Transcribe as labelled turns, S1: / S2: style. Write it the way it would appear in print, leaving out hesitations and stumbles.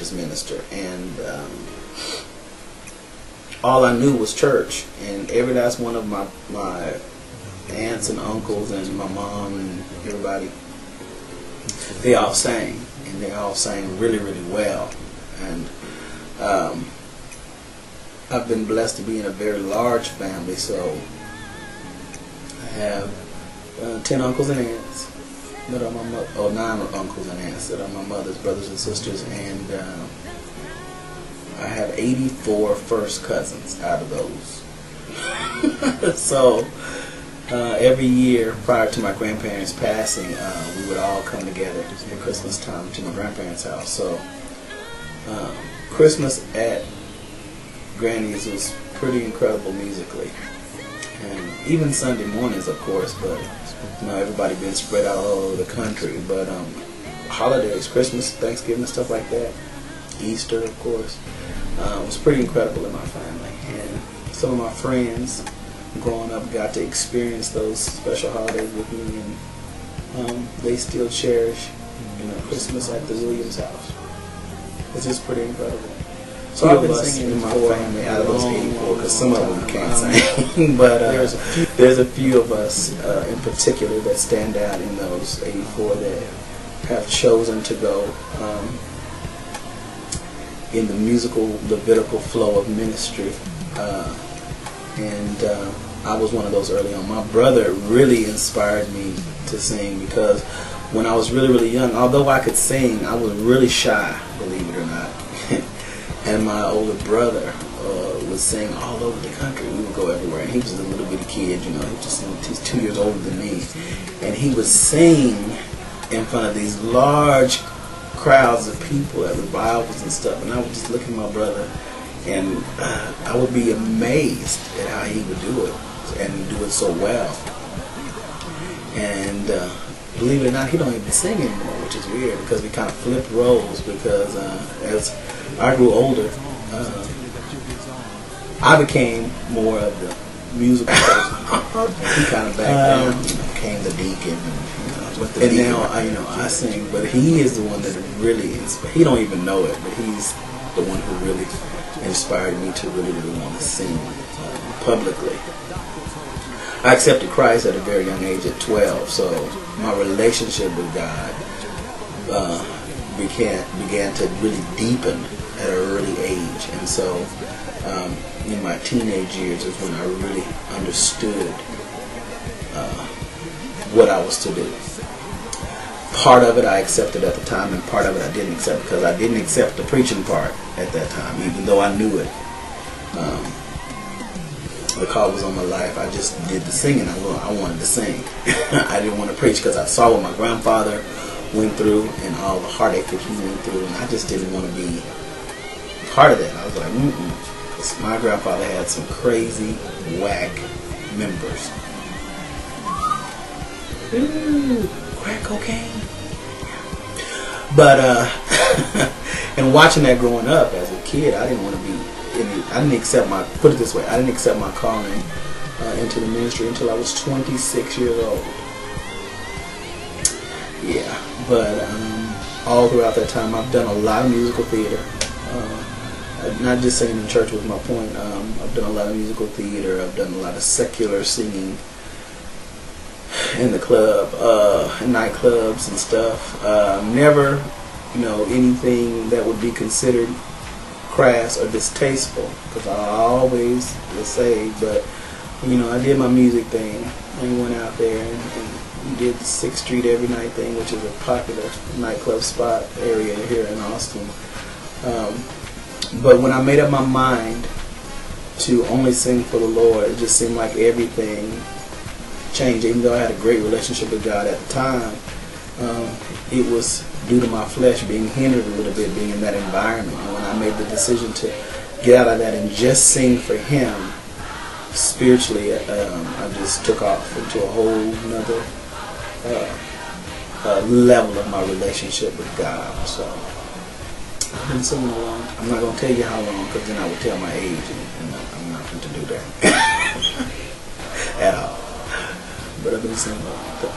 S1: Baptist minister, and all I knew was church. And every last one of my aunts and uncles and my mom and everybody, they all sang, and they all sang really, really well. And I've been blessed to be in a very large family, so I have 10 uncles and aunts that are my 9 uncles and aunts that are my mother's brothers and sisters, and I have 84 first cousins out of those. So every year prior to my grandparents passing, we would all come together for Christmas time to my grandparents' house. So Christmas at Granny's was pretty incredible musically, and even Sunday mornings, of course, but everybody been spread out all over the country. But holidays, Christmas, Thanksgiving, and stuff like that, Easter, of course, was pretty incredible in my family. And some of my friends growing up got to experience those special holidays with me, and they still cherish Christmas at the Williams house. It's just pretty incredible. So I've been singing in my family out of those 84, because some of them can't sing, but there's a few of us in particular that stand out in those 84 that have chosen to go in the musical Levitical flow of ministry, and I was one of those early on. My brother really inspired me to sing, because when I was really, really young, although I could sing, I was really shy, believe it or not. And my older brother would sing all over the country. We would go everywhere. And he was a little bitty kid, he's 2 years older than me. And he would sing in front of these large crowds of people at revivals and stuff. And I would just look at my brother, and I would be amazed at how he would do it, and do it so well. And believe it or not, he don't even sing anymore, which is weird, because we kind of flipped roles, because as I grew older, I became more of the musical person. He kind of back down, became the deacon, and now I sing. But he is the one that really inspired. He don't even know it, but he's the one who really inspired me to really, really want to sing publicly. I accepted Christ at a very young age, at 12, so my relationship with God began to really deepen at an early age. And so in my teenage years is when I really understood what I was to do. Part of it I accepted at the time, and part of it I didn't accept, because I didn't accept the preaching part at that time, even though I knew it. The call was on my life. I just did the singing. I wanted to sing. I didn't want to preach, because I saw what my grandfather went through and all the heartache that he went through, and I just didn't want to be part of that. I was like, because my grandfather had some crazy, whack members. Ooh, crack cocaine. But and watching that growing up as a kid, I didn't want to be. I didn't accept I didn't accept my calling into the ministry until I was 26 years old. Yeah, but all throughout that time, I've done a lot of musical theater. Not just singing in church was my point. I've done a lot of musical theater. I've done a lot of secular singing in the club, in nightclubs and stuff. Never, anything that would be considered crass or distasteful, because I always will say, but I did my music thing. I went out there and did the 6th Street Every Night thing, which is a popular nightclub spot area here in Austin. But when I made up my mind to only sing for the Lord, it just seemed like everything changed. Even though I had a great relationship with God at the time, it was due to my flesh being hindered a little bit, being in that environment. And when I made the decision to get out of that and just sing for Him, spiritually, I just took off into a whole nother level of my relationship with God. So I've been singing along. I'm not going to tell you how long, because then I would tell my age, and I'm not going to do that at all. But I've been singing along.